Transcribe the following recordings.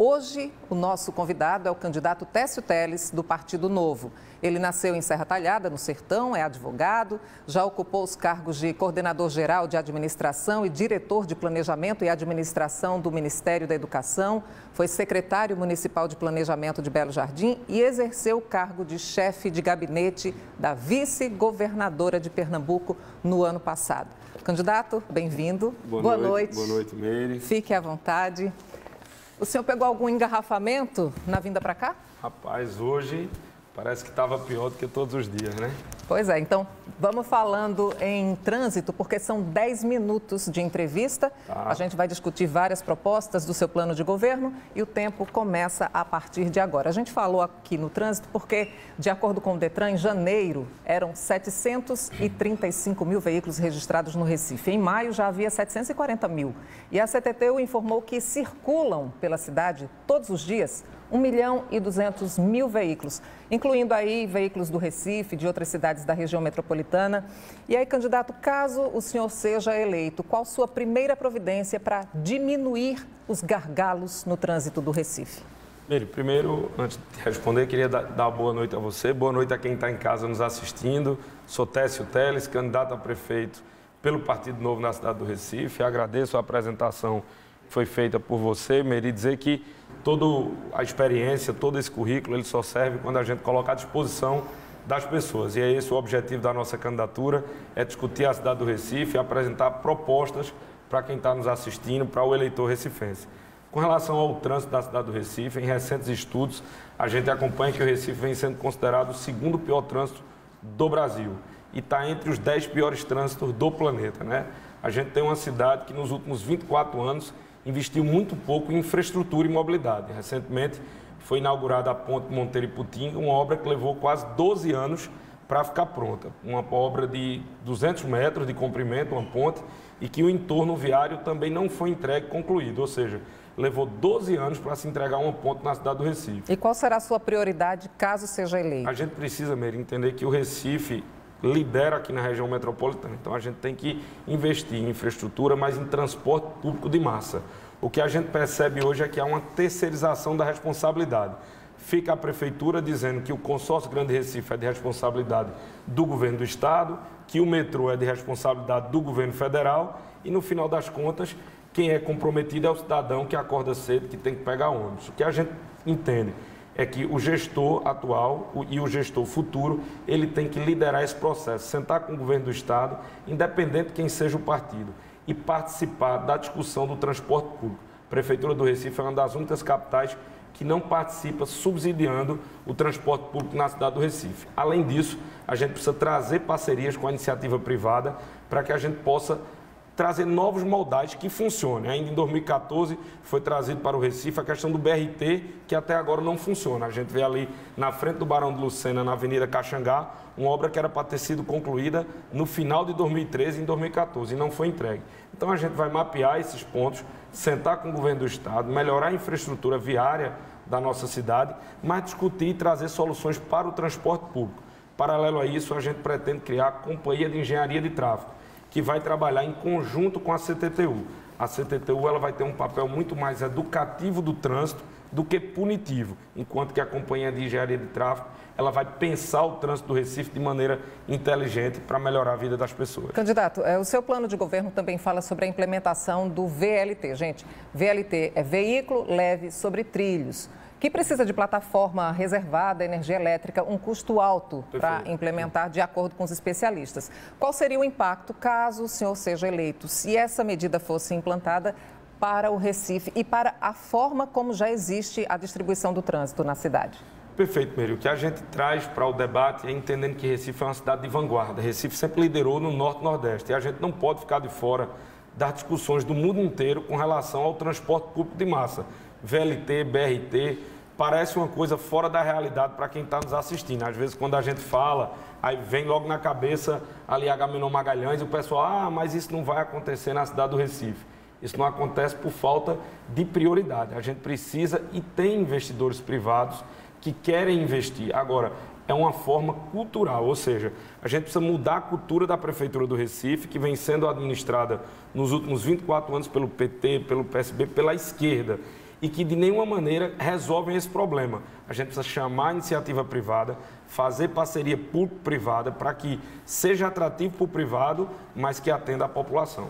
Hoje, o nosso convidado é o candidato Técio Teles, do Partido Novo. Ele nasceu em Serra Talhada, no Sertão, é advogado, já ocupou os cargos de coordenador-geral de administração e diretor de planejamento e administração do Ministério da Educação, foi secretário municipal de planejamento de Belo Jardim e exerceu o cargo de chefe de gabinete da vice-governadora de Pernambuco no ano passado. Candidato, bem-vindo. Boa noite. Boa noite, Meire. Fique à vontade. O senhor pegou algum engarrafamento na vinda para cá? Rapaz, hoje parece que estava pior do que todos os dias, né? Pois é, então vamos falando em trânsito, porque são 10 minutos de entrevista. A gente vai discutir várias propostas do seu plano de governo e o tempo começa a partir de agora. A gente falou aqui no trânsito porque, de acordo com o Detran, em janeiro eram 735 mil veículos registrados no Recife. Em maio já havia 740 mil. E a CTTU informou que circulam pela cidade todos os dias 1.200.000 veículos, incluindo aí veículos do Recife, de outras cidades da região metropolitana. E aí, candidato, caso o senhor seja eleito, qual sua primeira providência para diminuir os gargalos no trânsito do Recife? Primeiro, antes de responder, queria dar boa noite a você, boa noite a quem está em casa nos assistindo. Sou Técio Teles, candidato a prefeito pelo Partido Novo na cidade do Recife. Agradeço a apresentação que foi feita por você, Meire, dizer que toda a experiência, todo esse currículo, ele só serve quando a gente coloca à disposição das pessoas. E é esse o objetivo da nossa candidatura, é discutir a cidade do Recife e apresentar propostas para quem está nos assistindo, para o eleitor recifense. Com relação ao trânsito da cidade do Recife, em recentes estudos, a gente acompanha que o Recife vem sendo considerado o segundo pior trânsito do Brasil e está entre os 10 piores trânsitos do planeta, né? A gente tem uma cidade que nos últimos 24 anos investiu muito pouco em infraestrutura e mobilidade. Recentemente foi inaugurada a ponte Monteiro e Putinga, uma obra que levou quase 12 anos para ficar pronta. Uma obra de 200 metros de comprimento, uma ponte, e que o entorno viário também não foi entregue concluído, ou seja, levou 12 anos para se entregar uma ponte na cidade do Recife. E qual será a sua prioridade caso seja eleito? A gente precisa, Meire, entender que o Recife lidera aqui na região metropolitana. Então, a gente tem que investir em infraestrutura, mas em transporte público de massa. O que a gente percebe hoje é que há uma terceirização da responsabilidade. Fica a prefeitura dizendo que o consórcio Grande Recife é de responsabilidade do governo do estado, que o metrô é de responsabilidade do governo federal e, no final das contas, quem é comprometido é o cidadão que acorda cedo, que tem que pegar ônibus. O que a gente entende é que o gestor atual e o gestor futuro, ele tem que liderar esse processo, sentar com o governo do estado, independente de quem seja o partido, e participar da discussão do transporte público. A Prefeitura do Recife é uma das únicas capitais que não participa subsidiando o transporte público na cidade do Recife. Além disso, a gente precisa trazer parcerias com a iniciativa privada para que a gente possa trazer novos modais que funcionem. Ainda em 2014 foi trazido para o Recife a questão do BRT, que até agora não funciona. A gente vê ali na frente do Barão de Lucena, na Avenida Caxangá, uma obra que era para ter sido concluída no final de 2013 e em 2014 e não foi entregue. Então a gente vai mapear esses pontos, sentar com o governo do estado, melhorar a infraestrutura viária da nossa cidade, mas discutir e trazer soluções para o transporte público. Paralelo a isso, a gente pretende criar a Companhia de Engenharia de Tráfego, que vai trabalhar em conjunto com a CTTU. A CTTU ela vai ter um papel muito mais educativo do trânsito do que punitivo, enquanto que a Companhia de Engenharia de Tráfego ela vai pensar o trânsito do Recife de maneira inteligente para melhorar a vida das pessoas. Candidato, o seu plano de governo também fala sobre a implementação do VLT. Gente, VLT é veículo leve sobre trilhos, que precisa de plataforma reservada, energia elétrica, um custo alto para implementar, de acordo com os especialistas. Qual seria o impacto caso o senhor seja eleito, se essa medida fosse implantada para o Recife e para a forma como já existe a distribuição do trânsito na cidade? Perfeito, Meire. O que a gente traz para o debate é entendendo que Recife é uma cidade de vanguarda. Recife sempre liderou no Norte e Nordeste e a gente não pode ficar de fora das discussões do mundo inteiro com relação ao transporte público de massa. VLT, BRT, parece uma coisa fora da realidade para quem está nos assistindo. Às vezes, quando a gente fala, aí vem logo na cabeça ali Agamenon Magalhães e o pessoal, mas isso não vai acontecer na cidade do Recife. Isso não acontece por falta de prioridade. A gente precisa e tem investidores privados que querem investir. Agora, é uma forma cultural, ou seja, a gente precisa mudar a cultura da Prefeitura do Recife, que vem sendo administrada nos últimos 24 anos pelo PT, pelo PSB, pela esquerda. e que de nenhuma maneira resolvem esse problema. A gente precisa chamar a iniciativa privada, fazer parceria público-privada para que seja atrativo para o privado, mas que atenda a população.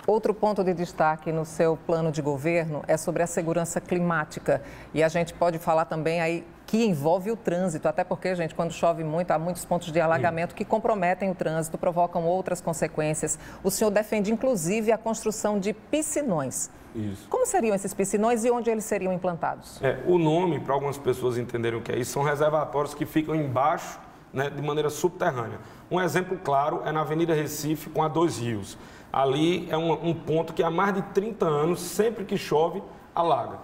Outro ponto de destaque no seu plano de governo é sobre a segurança climática. E a gente pode falar também aí que envolve o trânsito, até porque, gente, quando chove muito, há muitos pontos de alagamento que comprometem o trânsito, provocam outras consequências. O senhor defende, inclusive, a construção de piscinões. Isso. Como seriam esses piscinões e onde eles seriam implantados? O nome, para algumas pessoas entenderem o que é isso, são reservatórios que ficam embaixo, né, de maneira subterrânea. Um exemplo claro é na Avenida Recife, com a Dois Rios. Ali é um ponto que há mais de 30 anos, sempre que chove, alaga.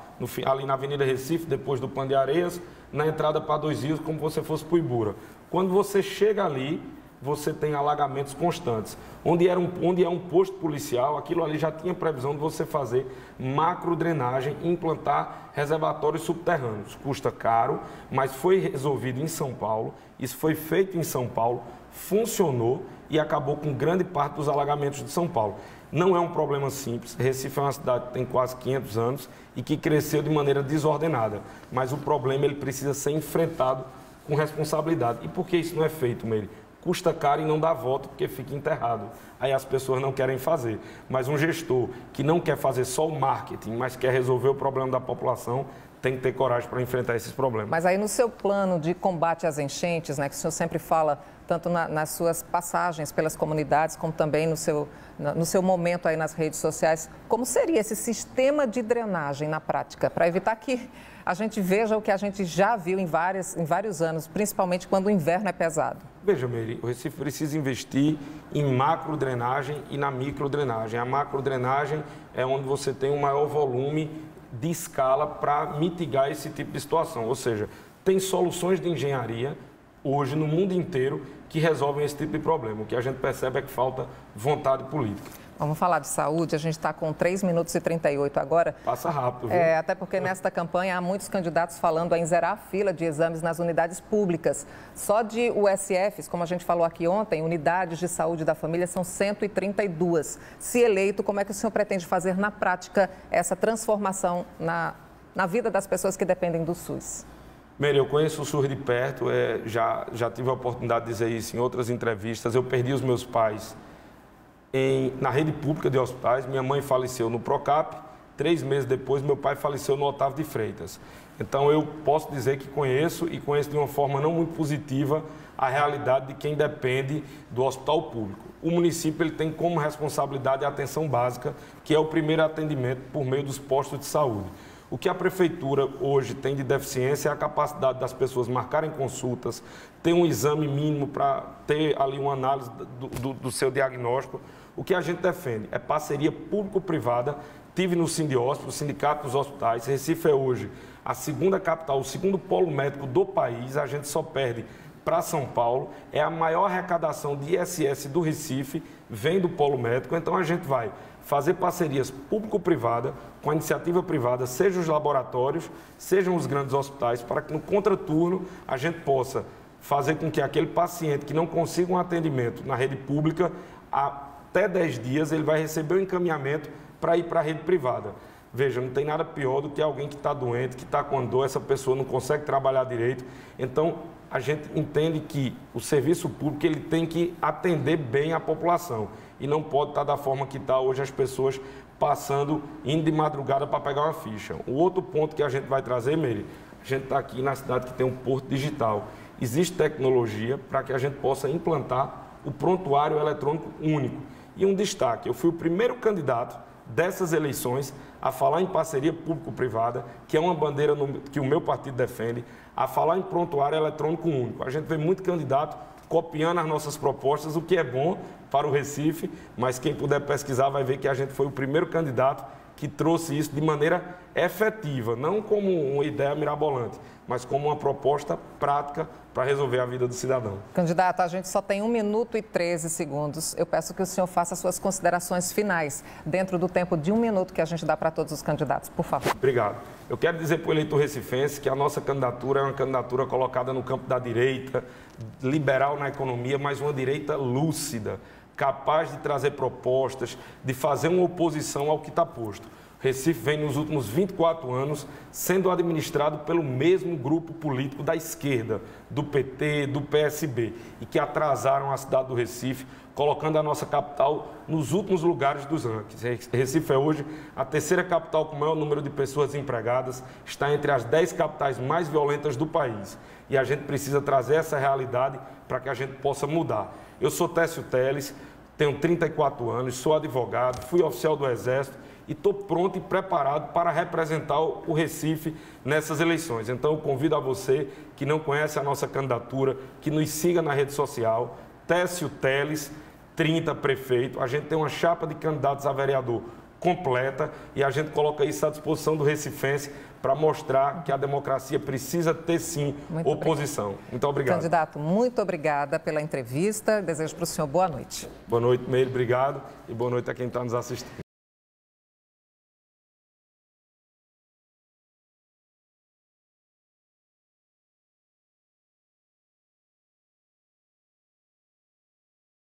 Ali na Avenida Recife, depois do Pão de Areias, na entrada para Dois Rios, como se você fosse para o Ibura. Quando você chega ali, você tem alagamentos constantes. Onde é um posto policial, aquilo ali já tinha previsão de você fazer macrodrenagem e implantar reservatórios subterrâneos. Custa caro, mas foi resolvido em São Paulo, isso foi feito em São Paulo, funcionou e acabou com grande parte dos alagamentos de São Paulo. Não é um problema simples. Recife é uma cidade que tem quase 500 anos e que cresceu de maneira desordenada. Mas o problema ele precisa ser enfrentado com responsabilidade. E por que isso não é feito, Meire? Custa caro e não dá voto porque fica enterrado. Aí as pessoas não querem fazer. Mas um gestor que não quer fazer só o marketing, mas quer resolver o problema da população, tem que ter coragem para enfrentar esses problemas. Mas aí no seu plano de combate às enchentes, né, que o senhor sempre fala, tanto nas suas passagens pelas comunidades, como também no seu momento aí nas redes sociais, como seria esse sistema de drenagem na prática, para evitar que a gente veja o que a gente já viu em vários anos, principalmente quando o inverno é pesado? Veja, Meire, o Recife precisa investir em macrodrenagem e na microdrenagem. A macrodrenagem é onde você tem um maior volume de escala para mitigar esse tipo de situação. Ou seja, tem soluções de engenharia hoje no mundo inteiro que resolvem esse tipo de problema. O que a gente percebe é que falta vontade política. Vamos falar de saúde, a gente está com 3 minutos e 38 agora. Passa rápido, viu? Até porque nesta campanha há muitos candidatos falando em zerar a fila de exames nas unidades públicas. Só de USFs, como a gente falou aqui ontem, unidades de saúde da família são 132. Se eleito, como é que o senhor pretende fazer na prática essa transformação na vida das pessoas que dependem do SUS? Meire, eu conheço o SUS de perto, já tive a oportunidade de dizer isso em outras entrevistas. Eu perdi os meus pais na rede pública de hospitais. Minha mãe faleceu no Procap, 3 meses depois meu pai faleceu no Otávio de Freitas. Então eu posso dizer que conheço de uma forma não muito positiva a realidade de quem depende do hospital público. O município ele tem como responsabilidade a atenção básica, que é o primeiro atendimento por meio dos postos de saúde. O que a prefeitura hoje tem de deficiência é a capacidade das pessoas marcarem consultas, ter um exame mínimo para ter ali uma análise do seu diagnóstico. O que a gente defende é parceria público-privada. Tive no Sindióspito, o Sindicato dos Hospitais. Recife é hoje a segunda capital, o segundo polo médico do país. A gente só perde para São Paulo. É a maior arrecadação de ISS do Recife, vem do polo médico. Então a gente vai fazer parcerias público-privada, com a iniciativa privada, sejam os laboratórios, sejam os grandes hospitais, para que no contraturno a gente possa fazer com que aquele paciente que não consiga um atendimento na rede pública, até 10 dias ele vai receber o encaminhamento para ir para a rede privada. Veja, não tem nada pior do que alguém que está doente, que está com dor, essa pessoa não consegue trabalhar direito. Então, a gente entende que o serviço público ele tem que atender bem a população e não pode estar da forma que está hoje as pessoas indo de madrugada para pegar uma ficha. O outro ponto que a gente vai trazer, Meire, a gente está aqui na cidade que tem um porto digital. Existe tecnologia para que a gente possa implantar o prontuário eletrônico único. E um destaque, eu fui o primeiro candidato dessas eleições a falar em parceria público-privada, que é uma bandeira que o meu partido defende, a falar em prontuário eletrônico único. A gente vê muito candidato copiando as nossas propostas, o que é bom para o Recife, mas quem puder pesquisar vai ver que a gente foi o primeiro candidato que trouxe isso de maneira efetiva, não como uma ideia mirabolante, mas como uma proposta prática para resolver a vida do cidadão. Candidato, a gente só tem 1 minuto e 13 segundos. Eu peço que o senhor faça suas considerações finais, dentro do tempo de 1 minuto que a gente dá para todos os candidatos, por favor. Obrigado. Eu quero dizer para o eleitor recifense que a nossa candidatura é uma candidatura colocada no campo da direita, liberal na economia, mas uma direita lúcida, capaz de trazer propostas, de fazer uma oposição ao que está posto. Recife vem nos últimos 24 anos sendo administrado pelo mesmo grupo político da esquerda, do PT, do PSB, e que atrasaram a cidade do Recife, colocando a nossa capital nos últimos lugares dos rankings. Recife é hoje a terceira capital com o maior número de pessoas empregadas, está entre as 10 capitais mais violentas do país. E a gente precisa trazer essa realidade para que a gente possa mudar. Eu sou Técio Teles, tenho 34 anos, sou advogado, fui oficial do Exército, e estou pronto e preparado para representar o Recife nessas eleições. Então, eu convido a você que não conhece a nossa candidatura, que nos siga na rede social, Técio Teles, 30 prefeito. A gente tem uma chapa de candidatos a vereador completa e a gente coloca isso à disposição do recifense para mostrar que a democracia precisa ter, sim, oposição. Muito obrigado. Candidato, muito obrigada pela entrevista. Desejo para o senhor boa noite. Boa noite, Meire. Obrigado. E boa noite a quem está nos assistindo.